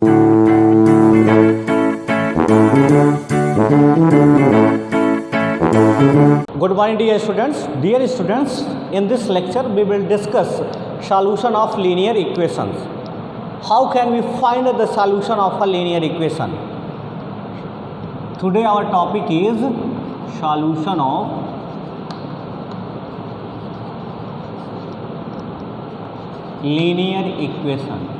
Good morning dear students. Dear students, in this lecture we will discuss solution of linear equations. How can we find the solution of a linear equation? Today our topic is solution of linear equation.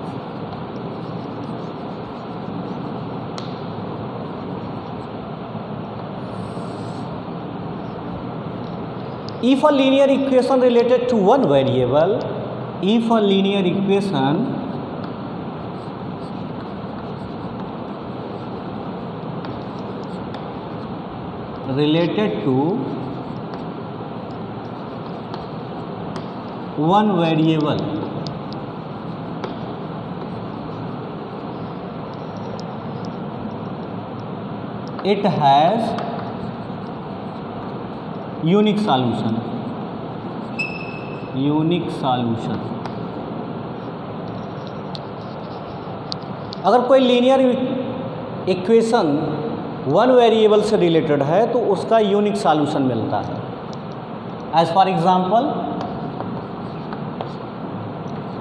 If a linear equation related to one variable, if a linear equation related to one variable, it has unique solution. अगर कोई linear equation one variable से related है तो उसका unique solution मिलता है. As for example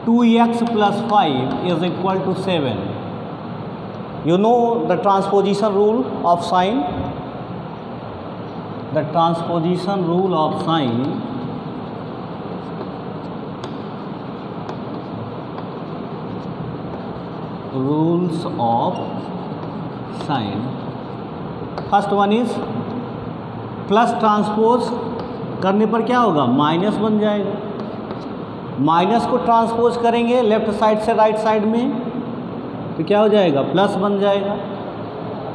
2x + 5 is equal to 7. You know the transposition rule of sign. The transposition rule of sine rules of sine. First one is plus transpose करने पर क्या होगा, माइनस बन जाएगा. माइनस को transpose करेंगे लेफ्ट साइड से right side में तो क्या हो जाएगा, प्लस बन जाएगा.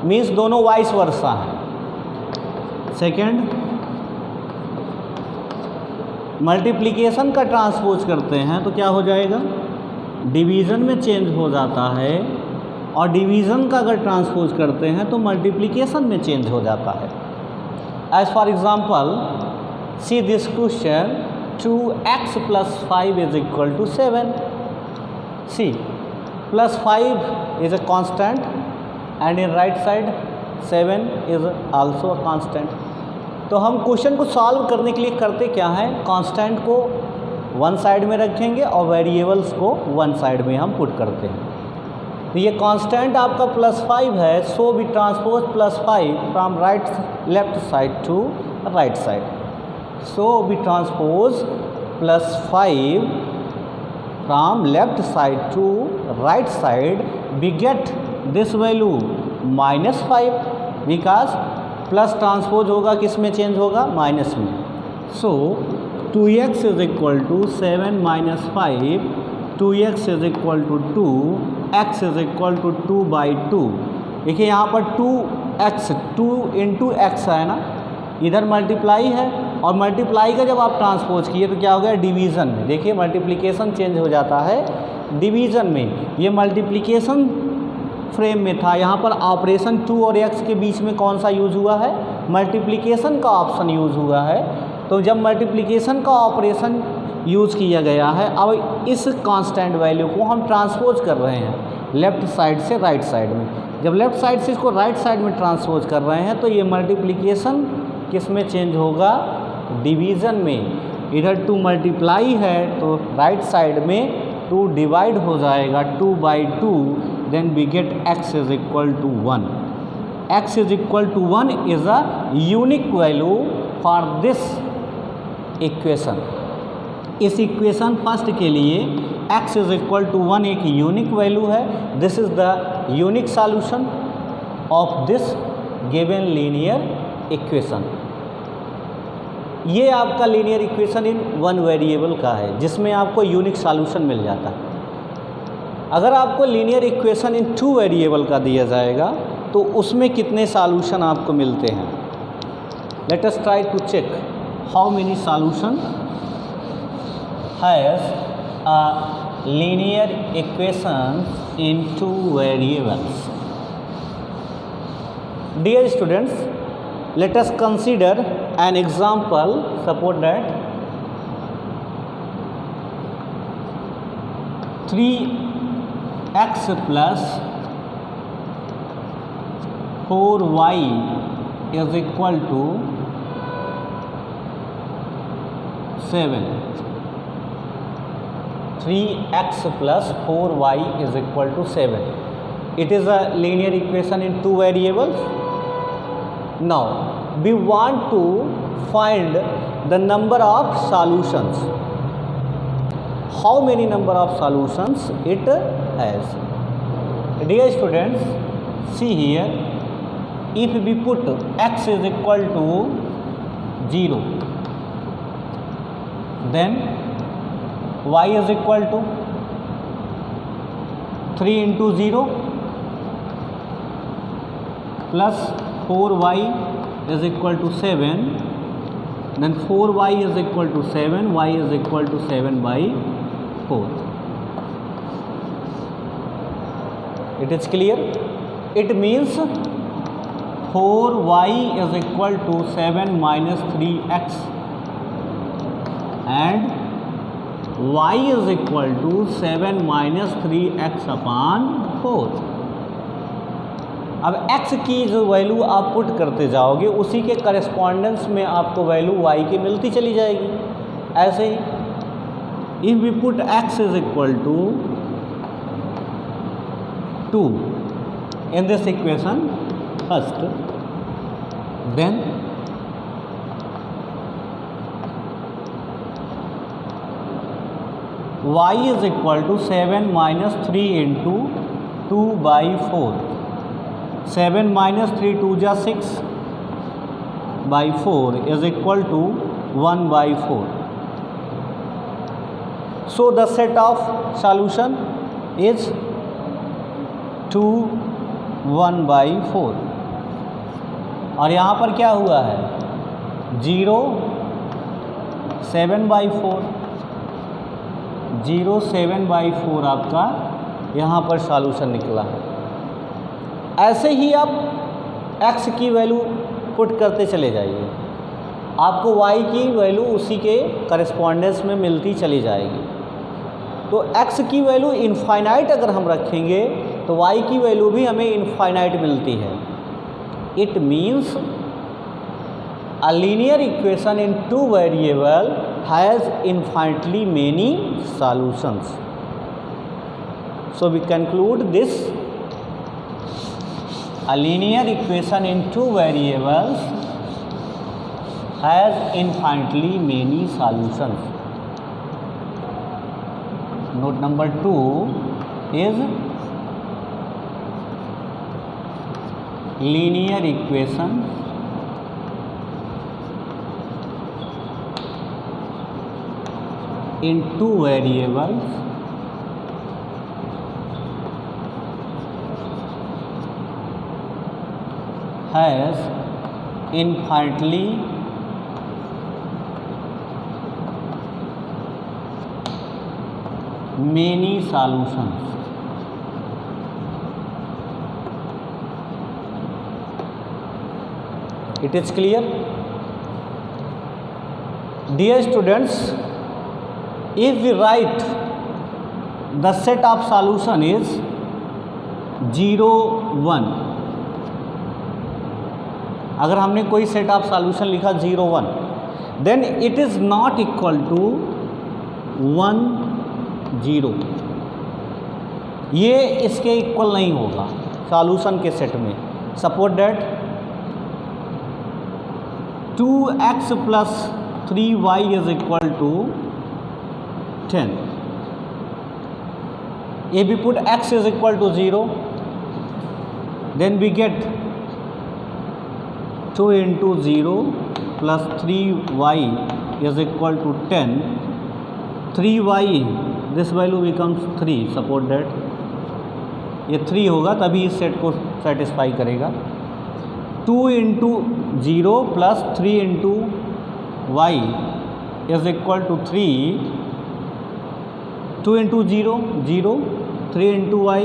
मीन्स दोनों वाइस वर्सा है. सेकेंड, मल्टीप्लिकेशन का ट्रांसपोज करते हैं तो क्या हो जाएगा, डिवीज़न में चेंज हो जाता है. और डिवीज़न का अगर ट्रांसपोज करते हैं तो मल्टीप्लिकेशन में चेंज हो जाता है. As for example see this question 2x + 5 is equal to 7. See +5 is a constant and in right side 7 is also a constant. तो हम क्वेश्चन को सॉल्व करने के लिए करते क्या है, कांस्टेंट को वन साइड में रखेंगे और वेरिएबल्स को वन साइड में हम पुट करते हैं. तो ये कांस्टेंट आपका +5 है, so we transpose +5 from left side to right side. So we transpose +5 from left side to right side. We get this value -5 because plus transpose होगा किस में चेंज होगा, माइनस में. So 2x is equal to 7 - 5. 2x is equal to 2. x is equal to 2/2. देखिए यहाँ पर 2x 2 × x है ना, इधर मल्टीप्लाई है और मल्टीप्लाई का जब आप ट्रांसपोज किए तो क्या हो गया, डिवीज़न में. देखिए मल्टीप्लिकेशन चेंज हो जाता है डिवीज़न में. ये मल्टीप्लिकेशन फ्रेम में था, यहाँ पर ऑपरेशन 2 और x के बीच में कौन सा यूज़ हुआ है, मल्टीप्लिकेशन का ऑप्शन यूज़ हुआ है. तो जब मल्टीप्लिकेशन का ऑपरेशन यूज़ किया गया है, अब इस कांस्टेंट वैल्यू को हम ट्रांसपोज कर रहे हैं लेफ़्ट साइड से राइट साइड में. जब लेफ़्ट साइड से इसको राइट साइड में ट्रांसपोज कर रहे हैं तो ये मल्टीप्लिकेशन किस में चेंज होगा, डिवीज़न में. इधर 2 मल्टीप्लाई है तो राइट साइड में 2 डिवाइड हो जाएगा 2/2. then we get x is equal to 1. x is equal to 1 is a unique value for this equation. इस इक्वेशन फर्स्ट के लिए x is equal to 1 एक यूनिक वैल्यू है. This is the unique solution of this given linear equation. ये आपका linear equation in one variable का है जिसमें आपको यूनिक सॉल्यूशन मिल जाता है. अगर आपको लीनियर इक्वेशन इन 2 वेरिएबल का दिया जाएगा तो उसमें कितने सॉल्यूशन आपको मिलते हैं. Let us try to check how many solution has a linear equation in 2 variables. Dear students, let us consider an example. Suppose that 3x plus 4y is equal to 7, 3x plus 4y is equal to 7. It is a linear equation in two variables. Now we want to find the number of solutions. How many number of solutions it has? Dear students, see here, if we put x is equal to 0, then y is equal to 3 into 0 plus 4y is equal to 7, then 4y is equal to 7, y is equal to 7 by 4. It is clear? It means 4y is equal to 7 minus 3x and y is equal to 7 minus 3x upon 4. अब x की जो value आप put करते जाओगे उसी के correspondence में आपको वैल्यू y की मिलती चली जाएगी. ऐसे ही if we put x is equal to 2 in this equation first, then y is equal to 7 minus 3 into 2 by 4. 7 minus 3 2 जा 6 by 4 is equal to 1 by 4. So the set of solution is 2 1 by 4. और यहाँ पर क्या हुआ है 0 7 by 4, 0 7 by 4 आपका यहाँ पर सॉल्यूशन निकला है. ऐसे ही आप x की वैल्यू पुट करते चले जाइए, आपको y की वैल्यू उसी के करस्पॉन्डेंस में मिलती चली जाएगी. तो x की वैल्यू इनफाइनाइट अगर हम रखेंगे तो y की वैल्यू भी हमें इनफाइनाइट मिलती है. It means a linear equation in two variable has infinitely many solutions. So we conclude this: a linear equation in two variables has infinitely many solutions. Note number 2 is linear equation in two variables has infinitely many solutions. It is clear? Dear students, if we write the set of solution is 0 1, अगर हमने कोई set of solution लिखा 0 1, then it is not equal to 1 0. ये इसके equal नहीं होगा solution के set में. Suppose that 2x plus 3y is equal to 10. If we put x is equal to 0, then we get 2 into 0 plus 3y is equal to 10. 3y, this value becomes 3. Suppose that ये 3 होगा तभी इस set को satisfy करेगा. 2 into 0 plus 3 into y is equal to 3. 2 into 0 0, 3 into y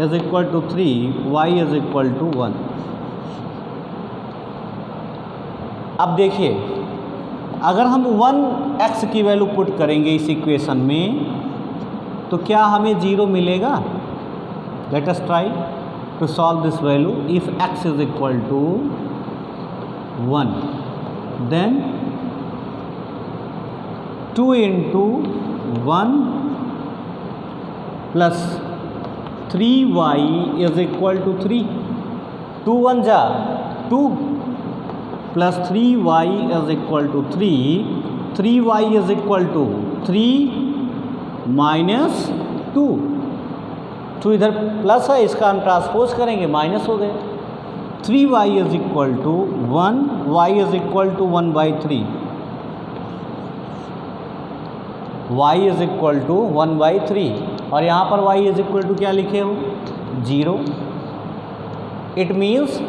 is equal to 3, y is equal to 1. अब देखिए, अगर हम 1x की वैल्यू पुट करेंगे इस इक्वेशन में तो क्या हमें 0 मिलेगा? Late us try. to solve this value. If x is equal to 1, then 2 into 1 plus 3y is equal to 3. 2 1 जा 2 plus 3y is equal to 3. 3y is equal to 3 minus 2. 2 इधर plus है, इसका हम ट्रांसपोज करेंगे, minus हो गए. 3y is equal to 1, y is equal to 1/3. y is equal to 1/3 और यहाँ पर y इज इक्वल टू क्या लिखे हो? 0. इट मीन्स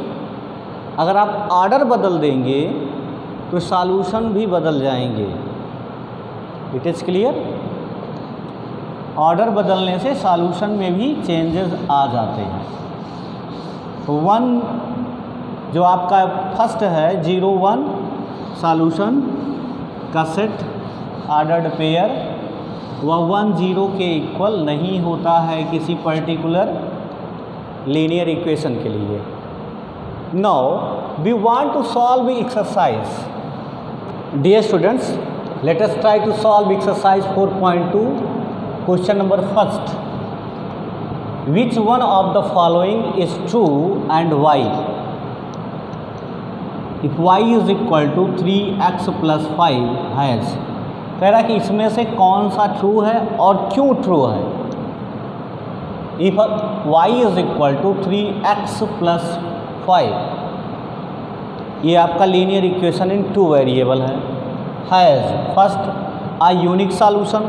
अगर आप ऑर्डर बदल देंगे तो सॉल्यूशन भी बदल जाएंगे. It is clear? ऑर्डर बदलने से सॉल्यूशन में भी चेंजेस आ जाते हैं. तो 1 जो आपका फर्स्ट है 0 1 सॉल्यूशन का सेट ऑर्डर्ड पेयर, वह 1 0 के इक्वल नहीं होता है किसी पर्टिकुलर लीनियर इक्वेशन के लिए. Now we want to solve exercise. Dear students, let us try to solve exercise 4.2. Question number first. Which one of the following is true and why? If y is equal to 3x plus 5 has, कह रहा कि इसमें से कौन सा true है और क्यों ट्रू है. If y is equal to 3x plus 5, ये आपका लीनियर इक्वेशन इन 2 वेरिएबल है. Has first a unique solution.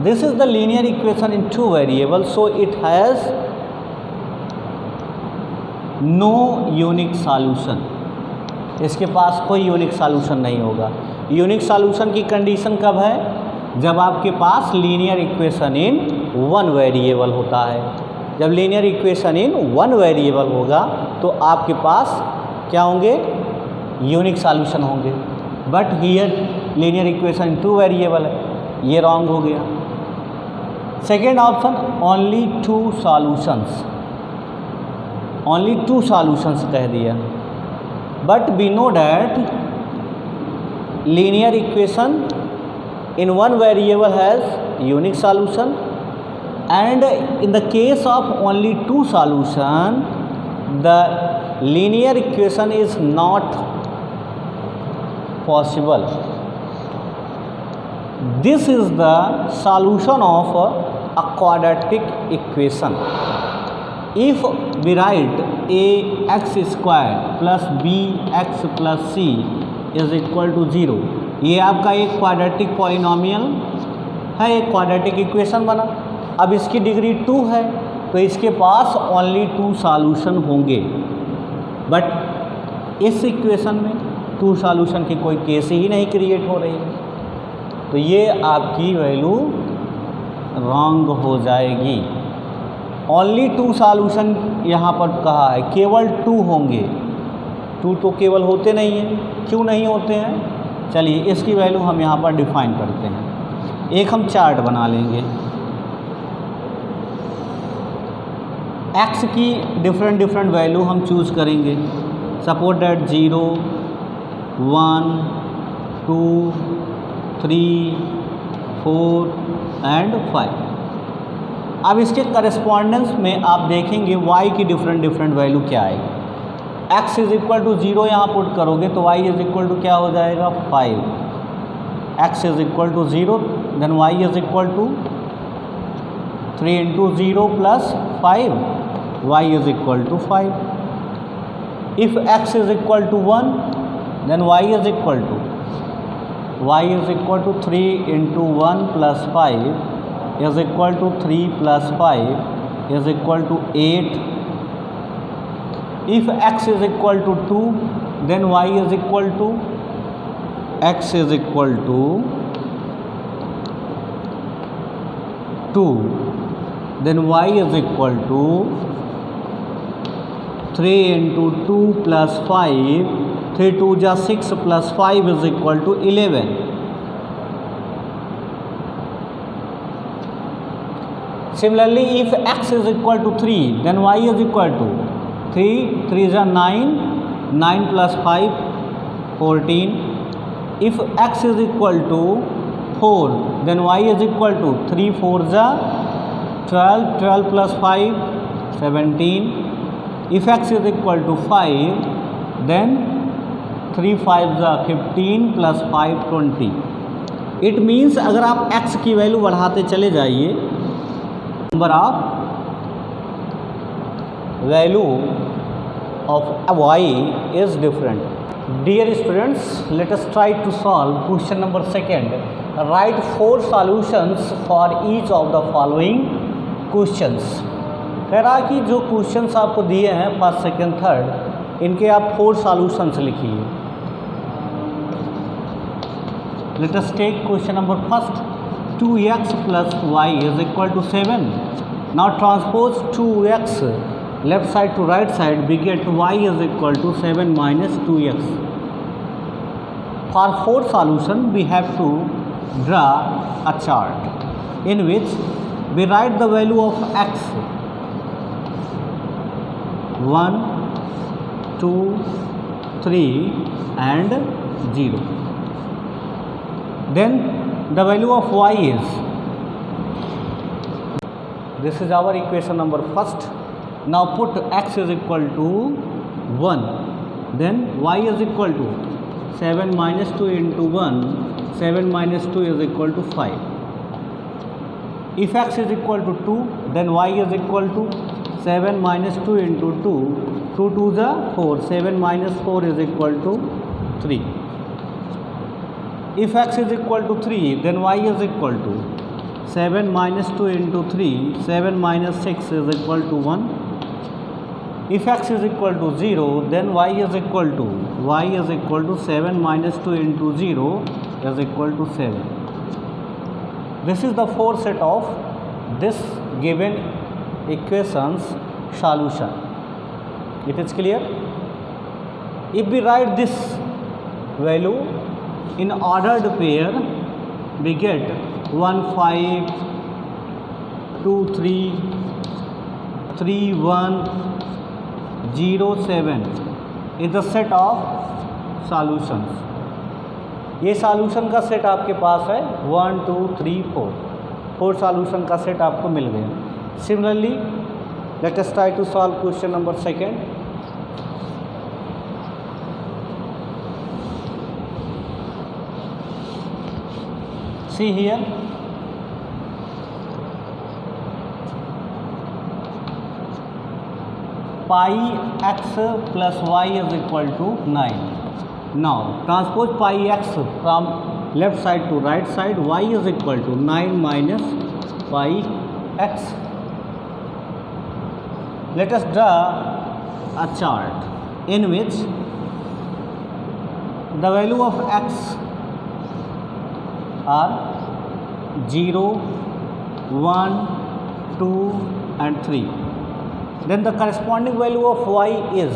This is the linear equation in 2 variables, so it has no unique solution. इसके पास कोई unique solution नहीं होगा. Unique solution की condition कब है? जब आपके पास लीनियर इक्वेशन इन 1 वेरिएबल होता है. जब लीनियर इक्वेशन इन 1 वेरिएबल होगा तो आपके पास क्या होंगे? यूनिक सॉल्यूशन होंगे. But here linear equation in 2 variable है, ये रॉन्ग हो गया. Second option only 2 solutions, only 2 solutions कह दिया. But we know that linear equation in 1 variable has unique solution, and in the case of only 2 solution the linear equation is not possible. This is the solution of a quadratic equation. If we write ax square plus bx plus c is equal to 0, ये आपका एक quadratic polynomial है, एक quadratic equation बना. अब इसकी degree 2 है तो इसके पास ओनली 2 सॉल्यूशन होंगे. बट इस इक्वेशन में 2 सॉल्यूशन की कोई केस ही नहीं क्रिएट हो रही है, तो ये आपकी वैल्यू रॉन्ग हो जाएगी. ओनली 2 सॉल्यूशन यहाँ पर कहा है, केवल 2 होंगे. 2 तो केवल होते नहीं हैं. क्यों नहीं होते हैं? चलिए इसकी वैल्यू हम यहाँ पर डिफाइन करते हैं. एक हम चार्ट बना लेंगे. x की डिफरेंट वैल्यू हम चूज़ करेंगे. Suppose that 0 1 2 3 4 and 5. अब इसके करस्पॉन्डेंस में आप देखेंगे y की डिफरेंट वैल्यू क्या आएगी. x इज इक्वल टू 0 यहाँ पुट करोगे तो y इज इक्वल टू क्या हो जाएगा 5. x is equal to 0 then y is equal to 3 into 0 plus 5, y is equal to 5. If x is equal to 1 then y is equal to 3 into 1 plus 5 is equal to 3 plus 5 is equal to 8. If x is equal to 2, then y is equal to x is equal to 2, then y is equal to 3 into 2 plus 5, 3 2 जा 6 plus 5 is equal to 11. Similarly, if x is equal to 3, then y is equal to 3, 3 is 9, 9 plus 5, 14. If x is equal to 4, then y is equal to 3 4 is 12, 12 plus 5, 17. If x is equal to 5, then 3 5 is 15 plus 5 20. It means अगर आप x की value बढ़ाते चले जाइए, number of value of y is different. Dear students, let us try to solve question number 2. Write 4 solutions for each of the following questions. कह रहा कि जो क्वेश्चंस आपको दिए हैं फर्स्ट सेकंड थर्ड, इनके आप 4 सॉल्यूशंस लिखिए. Let us take question number first. 2x plus y is equal to 7. Now transpose 2x left side to right side, we get y is equal to 7 minus 2x. For 4 solution we have to draw a chart in which we write the value of x 1, 2, 3 and 0. Then the value of y is, this is our equation number first. Now put x is equal to 1, then y is equal to 7 minus 2 into 1, 7 minus 2 is equal to 5. If x is equal to 2, then y is equal to 7 minus 2 into 2, 2 2 is 4, 7 minus 4 is equal to 3. If x is equal to 3, then y is equal to 7 minus 2 into 3, 7 minus 6 is equal to 1. If x is equal to 0, then y is equal to 7 minus 2 into 0 is equal to 7. This is the 4 set of this given equations solution. It is clear? If we write this value in ordered pair, we get 1 5, 2 3, 3 1, 0 7 is the set of solutions. ये solution का set आपके पास है 1 2 3 4. 4 solution का set आपको मिल गया. Similarly, let us try to solve question number 2. See here, pi x plus y is equal to 9. Now transpose pi x from left side to right side, y is equal to 9 minus pi x. Let us draw a chart in which the value of x are 0, 1, 2 and 3. Then the corresponding value of y is,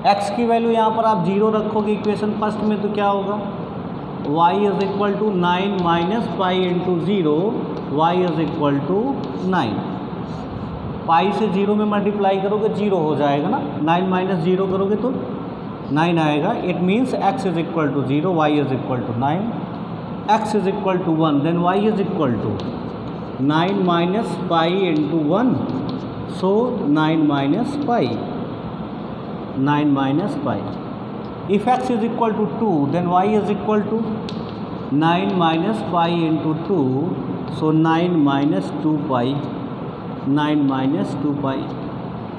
x की value यहाँ पर आप 0 रखोगे equation first में, तो क्या होगा, y is equal to 9 minus pi into 0, y is equal to 9. Pi से 0 में मल्टीप्लाई करोगे 0 हो जाएगा ना, 9 माइनस 0 करोगे तो 9 आएगा. It means x is equal to 0, y is equal to 9. x is equal to 1, then y is equal to 9 minus pi into 1, so 9 minus pi, 9 minus pi. If x is equal to 2, then y is equal to 9 minus pi into 2, so 9 minus 2 pi, 9 minus 2 pi.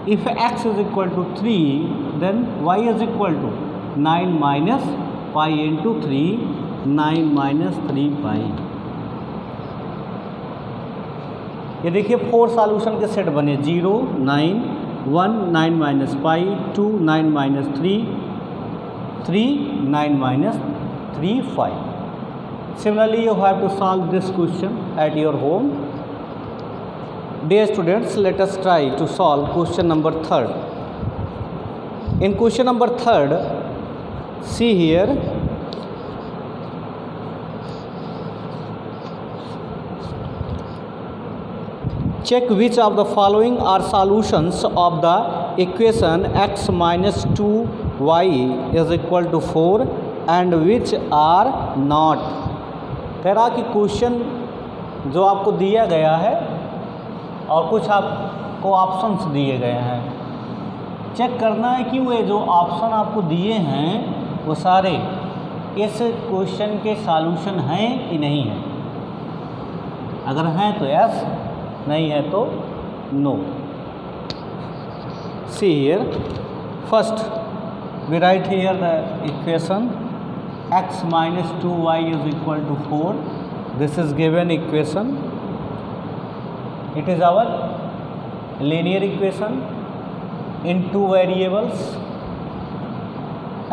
If x is equal to 3, then y is equal to 9 minus pi into 3, 9 minus 3 pi. ये देखिए 4 solution के set बने, 0 9, 1 9 minus pi, 2 9 minus 3, 3 9 minus 3 5. Similarly, you have to solve this question at your home. Dear students, let us try to solve question number 3. In question number 3, see here, check which of the following are solutions of the equation x minus 2y is equal to 4 and which are not। कह रहा कि question जो आपको दिया गया है और कुछ आपको ऑप्शंस दिए गए हैं, चेक करना है कि वे जो ऑप्शन आपको दिए हैं वो सारे इस क्वेश्चन के सॉल्यूशन हैं कि नहीं हैं। अगर हैं तो यस, नहीं है तो no. See here, first we write here the equation x minus 2y is equal to 4. This is given equation. It is our linear equation in two variables,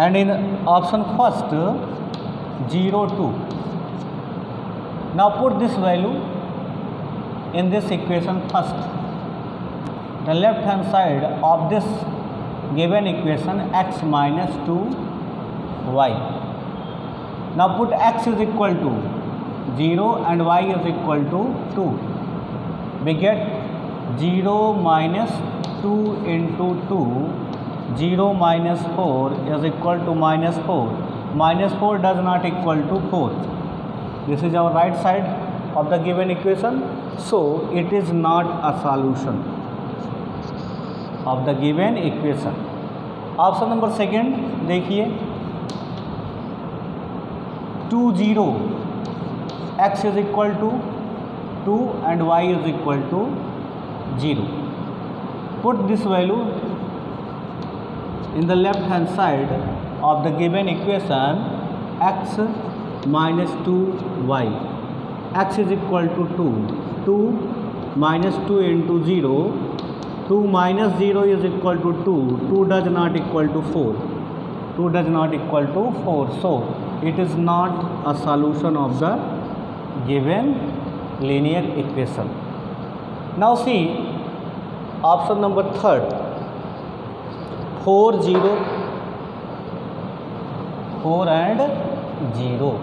and in option first 0 2. Now put this value in this equation first. The left hand side of this given equation x minus 2y. Now put x is equal to 0 and y is equal to 2. We get 0 minus 2 into 2, 0 minus 4 is equal to minus 4. Minus 4 does not equal to 4. This is our right side of the given equation. So it is not a solution of the given equation. Option number second देखिए, 2 0, x is equal to 2 and y is equal to 0. Put this value in the left hand side of the given equation x minus 2y. X is equal to 2. 2 minus 2 into 0. 2 minus 0 is equal to 2. 2 does not equal to 4. 2 does not equal to 4. So it is not a solution of the given linear equation. Now see option number third, 4 0, 4 and 0.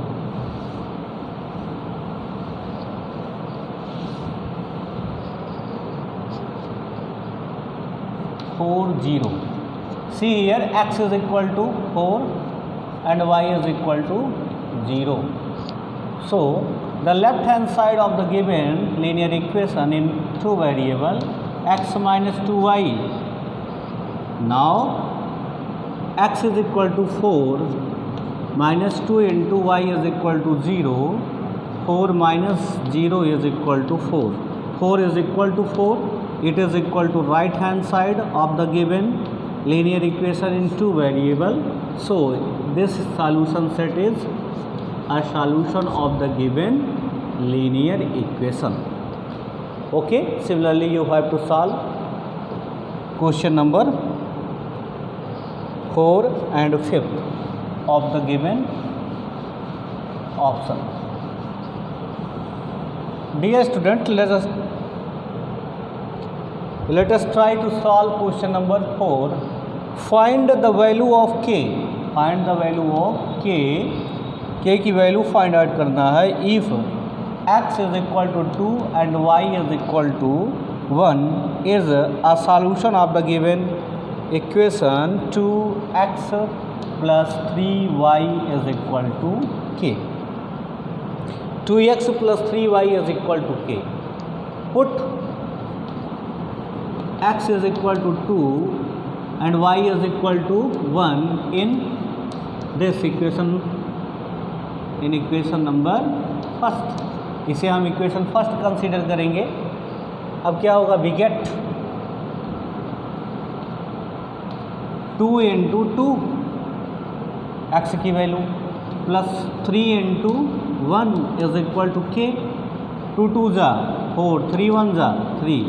See here, x is equal to 4 and y is equal to 0. So the left hand side of the given linear equation in two variable x minus 2y. Now x is equal to 4, minus 2 into y is equal to 0. 4 minus 0 is equal to 4. 4 is equal to 4. It is equal to right hand side of the given linear equation in two variable. So this solution set is a solution of the given linear equation. Okay, similarly you have to solve question number 4 and 5th of the given option. Dear student, let us try to solve question number 4. Find the value of k. Find the value of k. k की value find out करना है if x is equal to 2 and y is equal to 1 is a solution of the given equation 2x plus 3y is equal to k. 2x plus 3y is equal to k. Put x is equal to 2 and y is equal to 1 in this equation, in equation number first. इसे हम equation first consider करेंगे. अब क्या होगा, we get 2 into 2 x की value plus 3 into 1 is equal to k. 2 2 जा 4, 3 1 जा 3.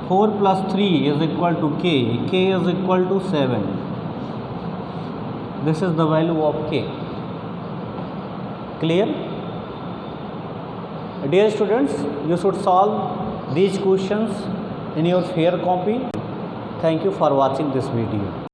4 plus 3 is equal to k. k is equal to 7. This is the value of k. Clear? Dear students, you should solve these questions in your fair copy. Thank you for watching this video.